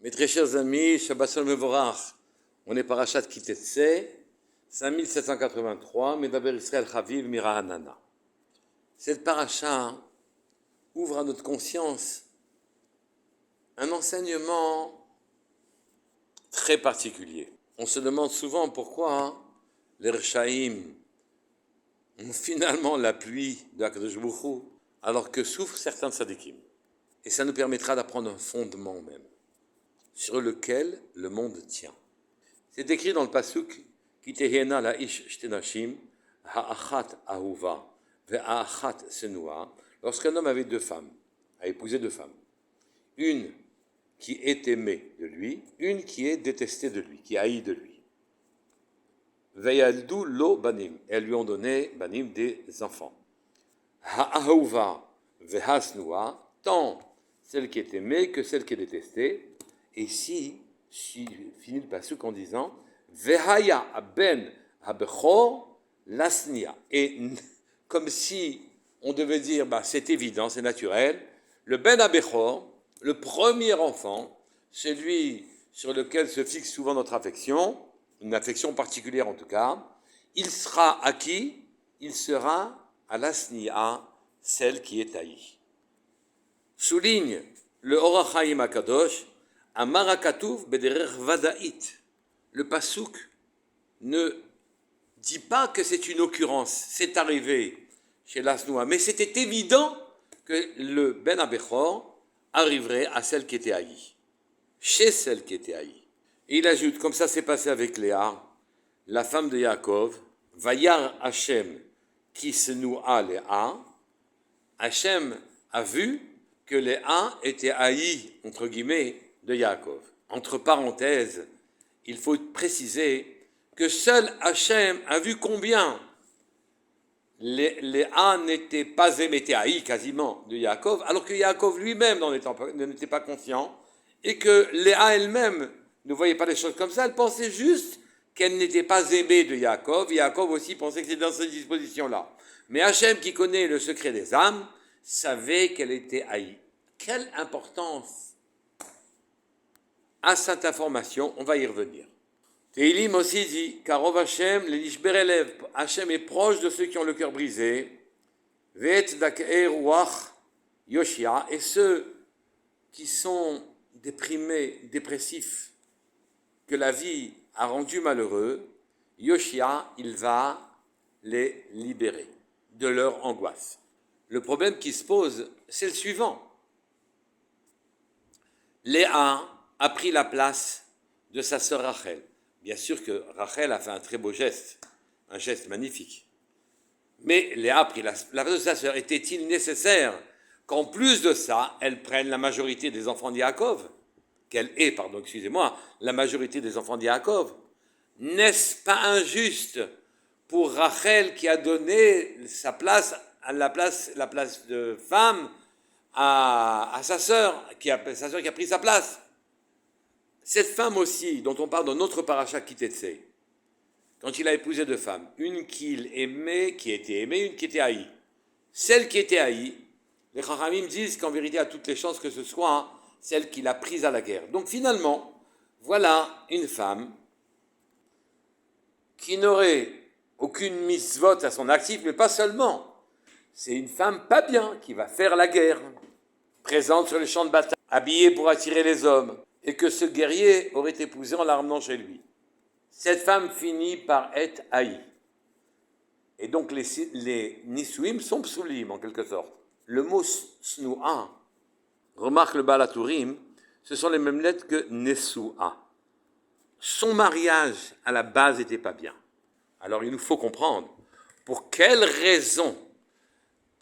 Mes très chers amis, Shabbat Shalom Mevorach, on est parachat Kitetse, 5783, Medaber Israël Chaviv Mira Hanana. Cette paracha ouvre à notre conscience un enseignement très particulier. On se demande souvent pourquoi les Rechaïm ont finalement l'appui de HaKadosh Baruch Hu, alors que souffrent certains tzadikim. Et ça nous permettra d'apprendre un fondement même, sur lequel le monde tient. C'est écrit dans le pasuk Ki tehena la'ish shte nashim ha'achat ahuva ve'a'achat senua. Lorsqu'un homme avait deux femmes, a épousé deux femmes, une qui est aimée de lui, une qui est détestée de lui, qui haït de lui. Ve'yaldu lo banim, elles lui ont donné banim des enfants. Ha'ahuva ve'hasnua, tant celle qui est aimée que celle qui est détestée. Et ici, finit le pasuk en disant Vehaya ben habechor lasnia. Et comme si on devait dire, c'est évident, c'est naturel, le ben habechor, le premier enfant, celui sur lequel se fixe souvent notre affection, une affection particulière en tout cas, il sera à qui? Il sera à lasnia, celle qui est haïe. Souligne le Or HaChaim HaKadosh, Amar HaKatuv bederech vada'it. Le pasuk ne dit pas que c'est une occurrence, c'est arrivé chez l'Asnoa, mais c'était évident que le Ben Abechor arriverait à celle qui était haïe, chez celle qui était haïe. Et il ajoute, comme ça s'est passé avec Léa, la femme de Yaakov, Vayar Hashem qui se noua Léa, Hashem a vu que Léa était haïe, entre guillemets, de Yaakov. Entre parenthèses, il faut préciser que seul Hachem a vu combien Léa n'était pas aimée, était haïe quasiment de Yaakov, alors que Yaakov lui-même n'était pas conscient, et que Léa elle-même ne voyait pas les choses comme ça, elle pensait juste qu'elle n'était pas aimée de Yaakov, et Yaakov aussi pensait que c'était dans cette disposition-là. Mais Hachem, qui connaît le secret des âmes, savait qu'elle était haïe. Quelle importance à cette information, on va y revenir. Teilim aussi dit, Karov Hashem, les Nishberelev, Hashem est proche de ceux qui ont le cœur brisé, Vet dak'e ruach Yoshia, et ceux qui sont déprimés, dépressifs, que la vie a rendu malheureux, Yoshia, il va les libérer de leur angoisse. Le problème qui se pose, c'est le suivant. Léa a pris la place de sa sœur Rachel. Bien sûr que Rachel a fait un très beau geste, un geste magnifique. Mais Léa a pris la place de sa sœur. Était-il nécessaire qu'en plus de ça, elle prenne la majorité des enfants de Yaakov? La majorité des enfants de Yaakov. N'est-ce pas injuste pour Rachel qui a donné sa place, la place de femme à sa sœur, sa sœur qui a pris sa place? Cette femme aussi, dont on parle dans notre paracha Kitetse, quand il a épousé deux femmes, une qu'il aimait, qui était aimée, une qui était haïe. Celle qui était haïe, les Chachamim disent qu'en vérité, a toutes les chances que ce soit celle qu'il a prise à la guerre. Donc finalement, voilà une femme qui n'aurait aucune mitzvot à son actif, mais pas seulement. C'est une femme pas bien qui va faire la guerre, présente sur les champs de bataille, habillée pour attirer les hommes, et que ce guerrier aurait épousé en la ramenant chez lui. Cette femme finit par être haïe. Et donc les Nisuim sont psulim en quelque sorte. Le mot snoua, remarque le Baal HaTurim, ce sont les mêmes lettres que Nesua. Son mariage à la base n'était pas bien. Alors il nous faut comprendre pour quelle raison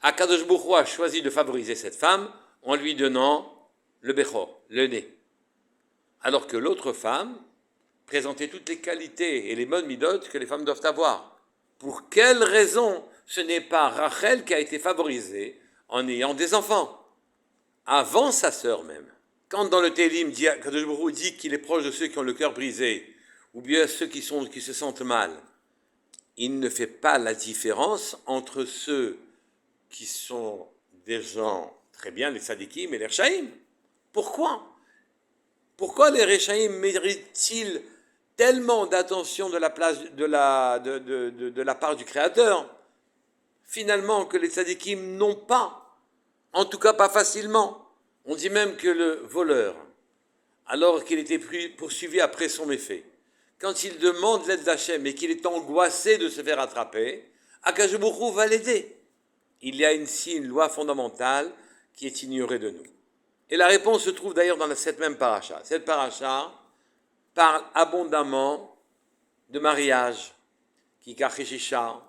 HaKadosh Baruch Hu a choisi de favoriser cette femme en lui donnant le Bechor, le nez. Alors que l'autre femme présentait toutes les qualités et les bonnes midotes que les femmes doivent avoir. Pour quelle raison ce n'est pas Rachel qui a été favorisée en ayant des enfants, avant sa sœur même? Quand dans le Télim, HaKadosh Baruch Hu dit qu'il est proche de ceux qui ont le cœur brisé, ou bien ceux qui se sentent mal, il ne fait pas la différence entre ceux qui sont des gens très bien, les sadikim et les rechaïm. Pourquoi Pourquoi les Réchaïm méritent-ils tellement d'attention de la part du Créateur, finalement, que les tzadikim n'ont pas, en tout cas pas facilement. On dit même que le voleur, alors qu'il était poursuivi après son méfait, quand il demande l'aide d'Hachem et qu'il est angoissé de se faire attraper, Akadosh Baruch Hu va l'aider. Il y a ici une loi fondamentale qui est ignorée de nous. Et la réponse se trouve d'ailleurs dans cette même paracha. Cette paracha parle abondamment de mariage, qui kachishisha,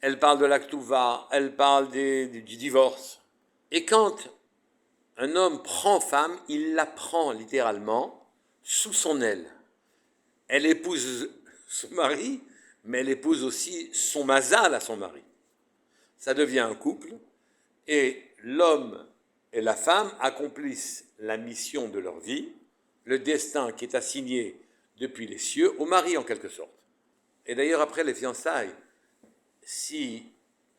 elle parle de l'aktuva, elle parle du divorce. Et quand un homme prend femme, il la prend littéralement sous son aile. Elle épouse son mari, mais elle épouse aussi son mazal à son mari. Ça devient un couple, et l'homme et la femme accomplissent la mission de leur vie, le destin qui est assigné depuis les cieux au mari en quelque sorte. Et d'ailleurs après les fiançailles, si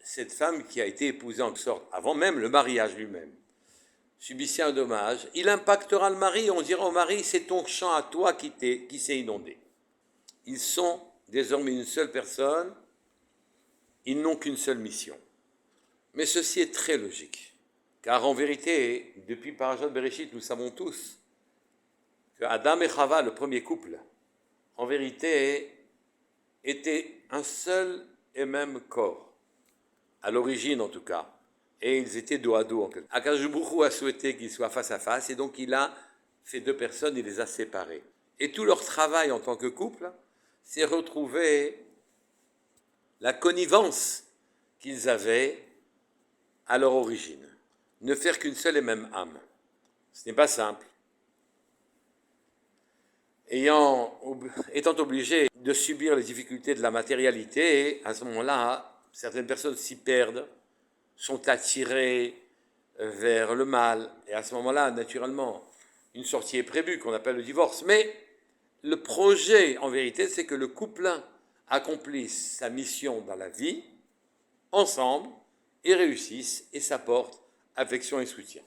cette femme qui a été épousée en quelque sorte avant même le mariage lui-même subissait un dommage, il impactera le mari, on dira au mari, c'est ton champ à toi qui s'est inondé. Ils sont désormais une seule personne, ils n'ont qu'une seule mission. Mais ceci est très logique, car en vérité, depuis Parashat Bereshit, nous savons tous que Adam et Chava, le premier couple, en vérité, étaient un seul et même corps, à l'origine en tout cas, et ils étaient dos à dos. Akadosh Baruch Hu a souhaité qu'ils soient face à face, et donc il a fait deux personnes, il les a séparés. Et tout leur travail en tant que couple, c'est retrouver la connivence qu'ils avaient à leur origine. Ne faire qu'une seule et même âme. Ce n'est pas simple. Étant obligés de subir les difficultés de la matérialité, à ce moment-là, certaines personnes s'y perdent, sont attirées vers le mal, et à ce moment-là, naturellement, une sortie est prévue, qu'on appelle le divorce. Mais le projet, en vérité, c'est que le couple accomplisse sa mission dans la vie, ensemble, et réussissent, et s'apportent affection et soutien,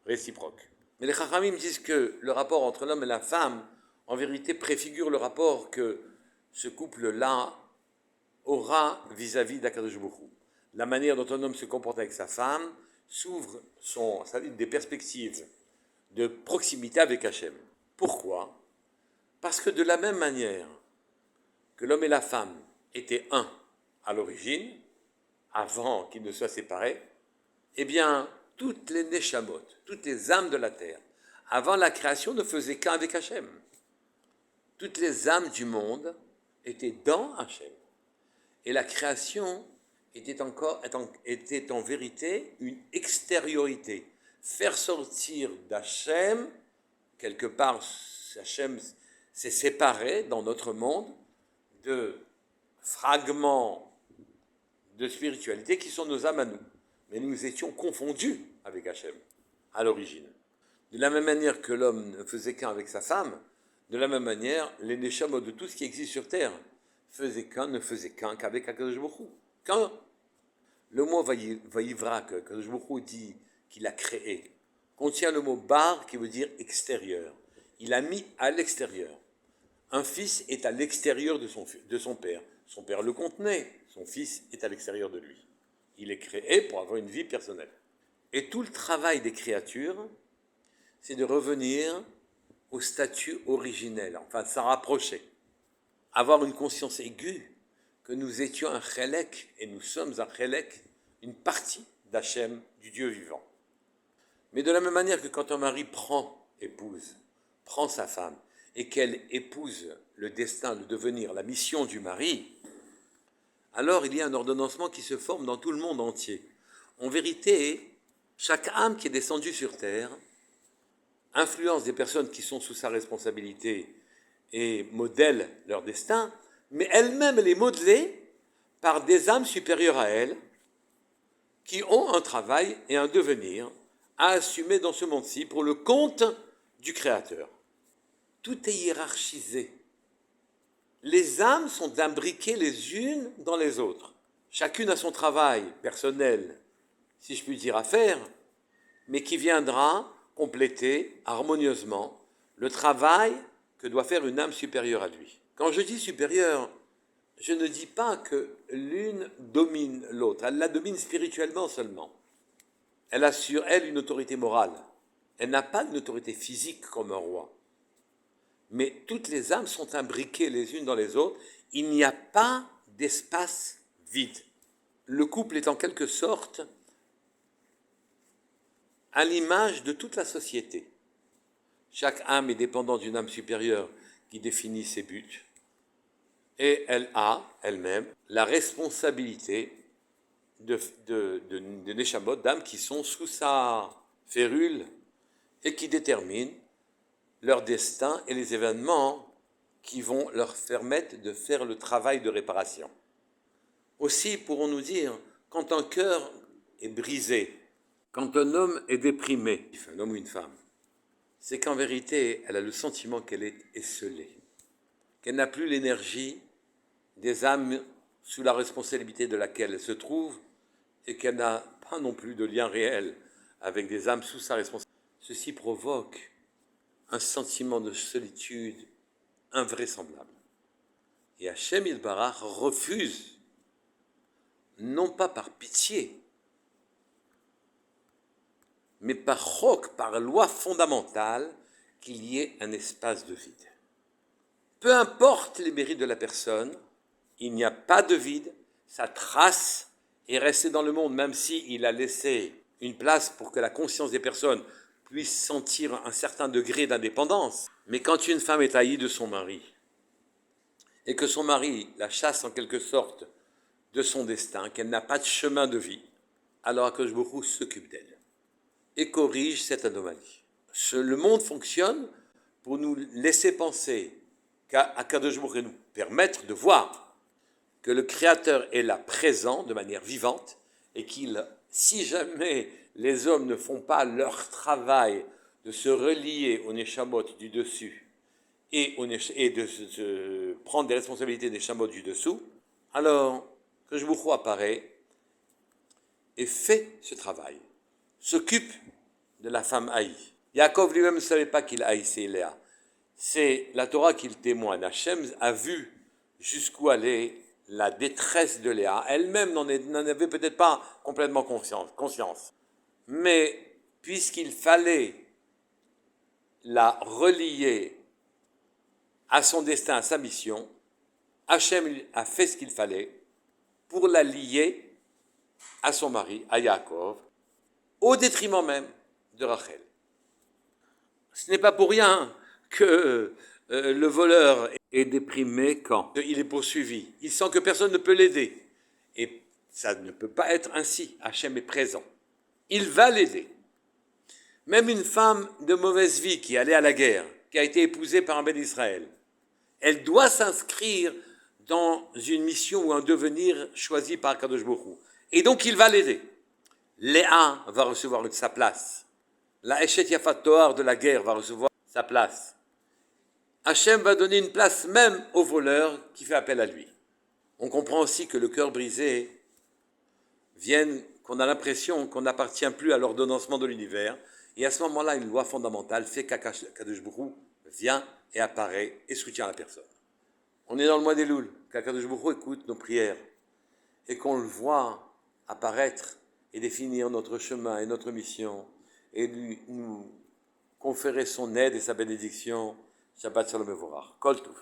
réciproque. Mais les Chachamim disent que le rapport entre l'homme et la femme, en vérité, préfigure le rapport que ce couple-là aura vis-à-vis d'Akadosh Baruch Hu. La manière dont un homme se comporte avec sa femme s'ouvre des perspectives de proximité avec Hachem. Pourquoi ? Parce que de la même manière que l'homme et la femme étaient un à l'origine, avant qu'ils ne soient séparés, eh bien, toutes les neshamot, toutes les âmes de la terre, avant la création, ne faisaient qu'un avec Hachem. Toutes les âmes du monde étaient dans Hachem. Et la création était en vérité une extériorité. Faire sortir d'Hachem, quelque part, Hachem s'est séparé dans notre monde de fragments de spiritualité qui sont nos âmes à nous. Mais nous étions confondus avec Hachem, à l'origine. De la même manière que l'homme ne faisait qu'un avec sa femme, de la même manière, les neshamot de tout ce qui existe sur terre ne faisaient qu'un qu'avec Akadosh Baruch Hu. Quand le mot Vayivra, que Akadosh Baruch Hu dit qu'il a créé, contient le mot bar qui veut dire extérieur. Il a mis à l'extérieur. Un fils est à l'extérieur de son père. Son père le contenait, son fils est à l'extérieur de lui. Il est créé pour avoir une vie personnelle. Et tout le travail des créatures, c'est de revenir au statut originel, enfin de s'en rapprocher. Avoir une conscience aiguë que nous étions un chélek, et nous sommes un chélek, une partie d'Hachem, du Dieu vivant. Mais de la même manière que quand un mari prend sa femme, et qu'elle épouse le destin, le devenir, la mission du mari, alors il y a un ordonnancement qui se forme dans tout le monde entier. En vérité, chaque âme qui est descendue sur terre influence des personnes qui sont sous sa responsabilité et modèle leur destin, mais elle-même elle est modelée par des âmes supérieures à elle qui ont un travail et un devenir à assumer dans ce monde-ci pour le compte du Créateur. Tout est hiérarchisé. Les âmes sont imbriquées les unes dans les autres. Chacune a son travail personnel, si je puis dire, à faire, mais qui viendra compléter harmonieusement le travail que doit faire une âme supérieure à lui. Quand je dis supérieure, je ne dis pas que l'une domine l'autre, elle la domine spirituellement seulement. Elle a sur elle une autorité morale. Elle n'a pas une autorité physique comme un roi. Mais toutes les âmes sont imbriquées les unes dans les autres. Il n'y a pas d'espace vide. Le couple est en quelque sorte à l'image de toute la société. Chaque âme est dépendante d'une âme supérieure qui définit ses buts. Et elle a, elle-même, la responsabilité de Neshamot, d'âmes qui sont sous sa férule et qui déterminent leur destin et les événements qui vont leur permettre de faire le travail de réparation. Aussi, pourrons-nous dire, quand un cœur est brisé, quand un homme est déprimé, un homme ou une femme, c'est qu'en vérité, elle a le sentiment qu'elle est esseulée, qu'elle n'a plus l'énergie des âmes sous la responsabilité de laquelle elle se trouve et qu'elle n'a pas non plus de lien réel avec des âmes sous sa responsabilité. Ceci provoque un sentiment de solitude invraisemblable. Et Hachem Yitbarach refuse, non pas par pitié, mais par chok, par loi fondamentale, qu'il y ait un espace de vide. Peu importe les mérites de la personne, il n'y a pas de vide, sa trace est restée dans le monde, même s'il a laissé une place pour que la conscience des personnes puisse sentir un certain degré d'indépendance. Mais quand une femme est haïe de son mari, et que son mari la chasse en quelque sorte de son destin, qu'elle n'a pas de chemin de vie, alors Akadosh Baruch Hu s'occupe d'elle et corrige cette anomalie. Le monde fonctionne pour nous laisser penser qu'Akadosh Baruch Hu nous permettre de voir que le Créateur est là présent de manière vivante et qu'il, si jamais les hommes ne font pas leur travail de se relier au Neshamot du dessus et de prendre des responsabilités des Neshamot du dessous, alors que je vous apparaît et fait ce travail, s'occupe de la femme haïe. Yaakov lui-même ne savait pas qu'il haïssait Léa. C'est la Torah qui le témoigne. Hachem a vu jusqu'où allait la détresse de Léa. Elle-même n'en avait peut-être pas complètement conscience. Mais puisqu'il fallait la relier à son destin, à sa mission, Hachem a fait ce qu'il fallait pour la lier à son mari, à Yaakov, au détriment même de Rachel. Ce n'est pas pour rien que le voleur est déprimé quand il est poursuivi. Il sent que personne ne peut l'aider. Et ça ne peut pas être ainsi. Hachem est présent. Il va l'aider. Même une femme de mauvaise vie qui allait à la guerre, qui a été épousée par un ben d'Israël, elle doit s'inscrire dans une mission ou un devenir choisi par Kadosh Baruch Hu. Et donc il va l'aider. Léa va recevoir sa place. La Eshet Yafat Toar de la guerre va recevoir sa place. Hachem va donner une place même au voleur qui fait appel à lui. On comprend aussi que le cœur brisé vienne, qu'on a l'impression qu'on n'appartient plus à l'ordonnancement de l'univers. Et à ce moment-là, une loi fondamentale fait qu'Akadosh Baruch Hu vient et apparaît et soutient la personne. On est dans le mois des Louls, qu'Akadosh Baruch Hu écoute nos prières et qu'on le voit apparaître et définir notre chemin et notre mission et nous conférer son aide et sa bénédiction. Shabbat Shalom Mevorach. Kol Tov.